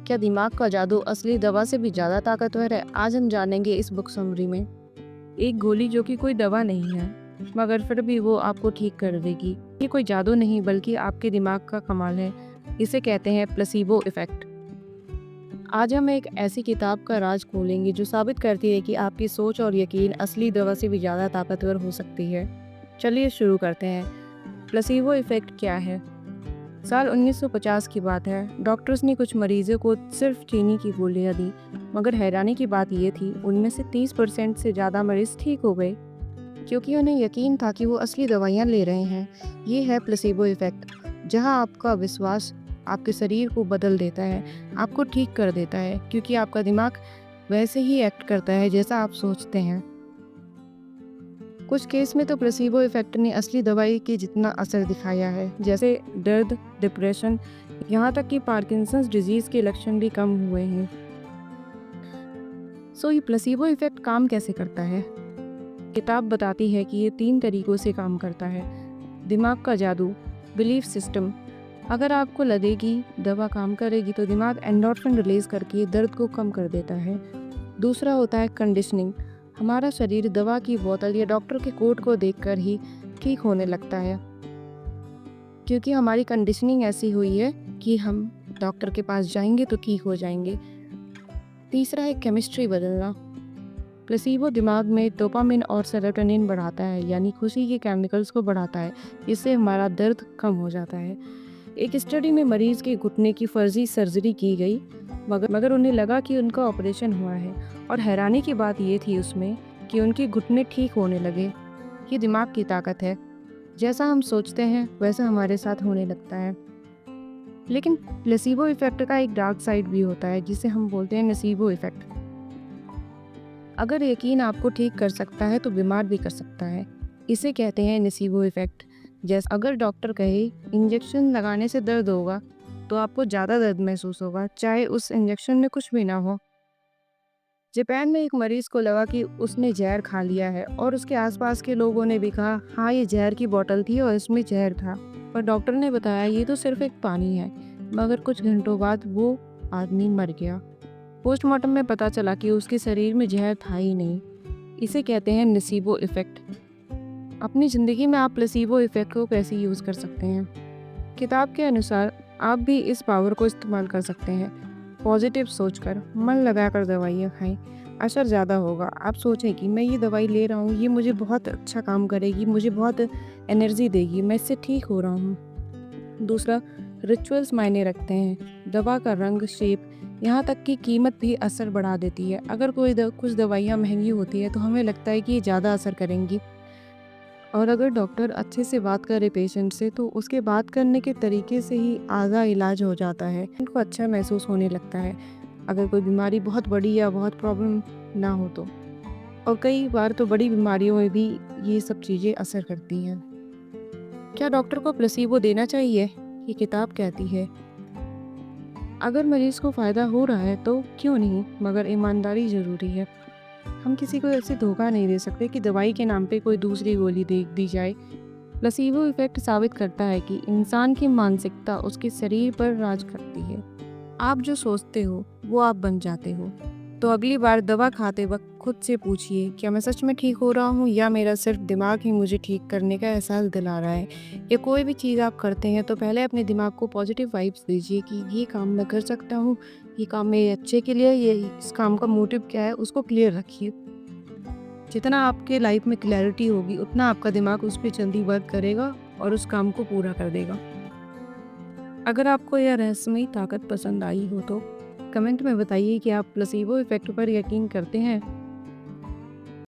क्या दिमाग का जादू असली दवा से भी ज़्यादा ताकतवर है? आज हम जानेंगे इस बुक समरी में। एक गोली जो कि कोई दवा नहीं है, मगर फिर भी वो आपको ठीक कर देगी। ये कोई जादू नहीं बल्कि आपके दिमाग का कमाल है। इसे कहते हैं प्लेसिबो इफ़ेक्ट। आज हम एक ऐसी किताब का राज खोलेंगे जो साबित करती है कि आपकी सोच और यकीन असली दवा से भी ज़्यादा ताकतवर हो सकती है। चलिए शुरू करते हैं। प्लेसिबो इफ़ेक्ट क्या है? साल 1950 की बात है। डॉक्टर्स ने कुछ मरीजों को सिर्फ चीनी की गोलियां दी, मगर हैरानी की बात यह थी उनमें से 30% से ज़्यादा मरीज ठीक हो गए, क्योंकि उन्हें यकीन था कि वो असली दवाइयाँ ले रहे हैं। ये है प्लेसिबो इफ़ेक्ट, जहाँ आपका विश्वास आपके शरीर को बदल देता है, आपको ठीक कर देता है, क्योंकि आपका दिमाग वैसे ही एक्ट करता है जैसा आप सोचते हैं। कुछ केस में तो प्लेसिबो इफ़ेक्ट ने असली दवाई के जितना असर दिखाया है, जैसे दर्द, डिप्रेशन, यहाँ तक कि पार्किंसंस डिजीज़ के लक्षण भी कम हुए हैं। ये प्लेसिबो इफ़ेक्ट काम कैसे करता है? किताब बताती है कि ये 3 तरीक़ों से काम करता है। दिमाग का जादू, बिलीफ सिस्टम। अगर आपको लगे कि दवा काम करेगी तो दिमाग एंडोर्फिन रिलीज़ करके दर्द को कम कर देता है। दूसरा होता है कंडीशनिंग। हमारा शरीर दवा की बोतल या डॉक्टर के कोड को देखकर ही ठीक होने लगता है, क्योंकि हमारी कंडीशनिंग ऐसी हुई है कि हम डॉक्टर के पास जाएंगे तो ठीक हो जाएंगे। तीसरा है केमिस्ट्री बदलना। प्लेसिबो दिमाग में डोपामिन और सेरोटोनिन बढ़ाता है, यानी खुशी के केमिकल्स को बढ़ाता है। इससे हमारा दर्द कम हो जाता है। एक स्टडी में मरीज के घुटने की फर्जी सर्जरी की गई, मगर उन्हें लगा कि उनका ऑपरेशन हुआ है, और हैरानी की बात ये थी उसमें कि उनके घुटने ठीक होने लगे। ये दिमाग की ताकत है। जैसा हम सोचते हैं वैसा हमारे साथ होने लगता है। लेकिन प्लेसिबो इफ़ेक्ट का एक डार्क साइड भी होता है, जिसे हम बोलते हैं नसीबो इफ़ेक्ट। अगर यकीन आपको ठीक कर सकता है तो बीमार भी कर सकता है। इसे कहते हैं नसीबो इफ़ेक्ट। जैसे अगर डॉक्टर कहे इंजेक्शन लगाने से दर्द होगा, तो आपको ज़्यादा दर्द महसूस होगा, चाहे उस इंजेक्शन में कुछ भी ना हो। जापान में एक मरीज को लगा कि उसने जहर खा लिया है, और उसके आसपास के लोगों ने भी कहा हाँ, ये जहर की बोतल थी और इसमें जहर था। पर डॉक्टर ने बताया ये तो सिर्फ एक पानी है। मगर कुछ घंटों बाद वो आदमी मर गया। पोस्टमार्टम में पता चला कि उसके शरीर में जहर था ही नहीं। इसे कहते हैं नसीबो इफ़ेक्ट। अपनी ज़िंदगी में आप प्लेसिबो इफ़ेक्ट को कैसे यूज़ कर सकते हैं? किताब के अनुसार आप भी इस पावर को इस्तेमाल कर सकते हैं। पॉजिटिव सोचकर, मन लगाकर दवाइयाँ खाएं, असर ज़्यादा होगा। आप सोचें कि मैं ये दवाई ले रहा हूँ, ये मुझे बहुत अच्छा काम करेगी, मुझे बहुत एनर्जी देगी, मैं इससे ठीक हो रहा हूँ। दूसरा, रिचुअल्स मायने रखते हैं। दवा का रंग, शेप, यहाँ तक कि कीमत भी असर बढ़ा देती है। अगर कुछ दवाइयाँ महंगी होती है तो हमें लगता है कि ये ज़्यादा असर करेंगी, और अगर डॉक्टर अच्छे से बात करे पेशेंट से तो उसके बात करने के तरीके से ही आधा इलाज हो जाता है। उनको अच्छा महसूस होने लगता है, अगर कोई बीमारी बहुत बड़ी या बहुत प्रॉब्लम ना हो तो। और कई बार तो बड़ी बीमारियों में भी ये सब चीज़ें असर करती हैं। क्या डॉक्टर को प्लेसिबो देना चाहिए? ये किताब कहती है अगर मरीज को फ़ायदा हो रहा है तो क्यों नहीं, मगर ईमानदारी ज़रूरी है। हम किसी को ऐसे धोखा नहीं दे सकते कि दवाई के नाम पे कोई दूसरी गोली दे दी जाए। प्लेसिबो इफ़ेक्ट साबित करता है कि इंसान की मानसिकता उसके शरीर पर राज करती है। आप जो सोचते हो वो आप बन जाते हो। तो अगली बार दवा खाते वक्त खुद से पूछिए, क्या मैं सच में ठीक हो रहा हूँ या मेरा सिर्फ दिमाग ही मुझे ठीक करने का एहसास दिला रहा है। या कोई भी चीज़ आप करते हैं तो पहले अपने दिमाग को पॉजिटिव वाइब्स दीजिए कि ये काम मैं कर सकता हूँ, ये काम मेरे अच्छे के लिए, ये इस काम का मोटिव क्या है उसको क्लियर रखिए। जितना आपके लाइफ में क्लैरिटी होगी उतना आपका दिमाग उस पर जल्दी वर्क करेगा और उस काम को पूरा कर देगा। अगर आपको यह रहस्यमयी ताकत पसंद आई हो तो कमेंट में बताइए कि आप प्लेसिबो इफ़ेक्ट पर यकीन करते हैं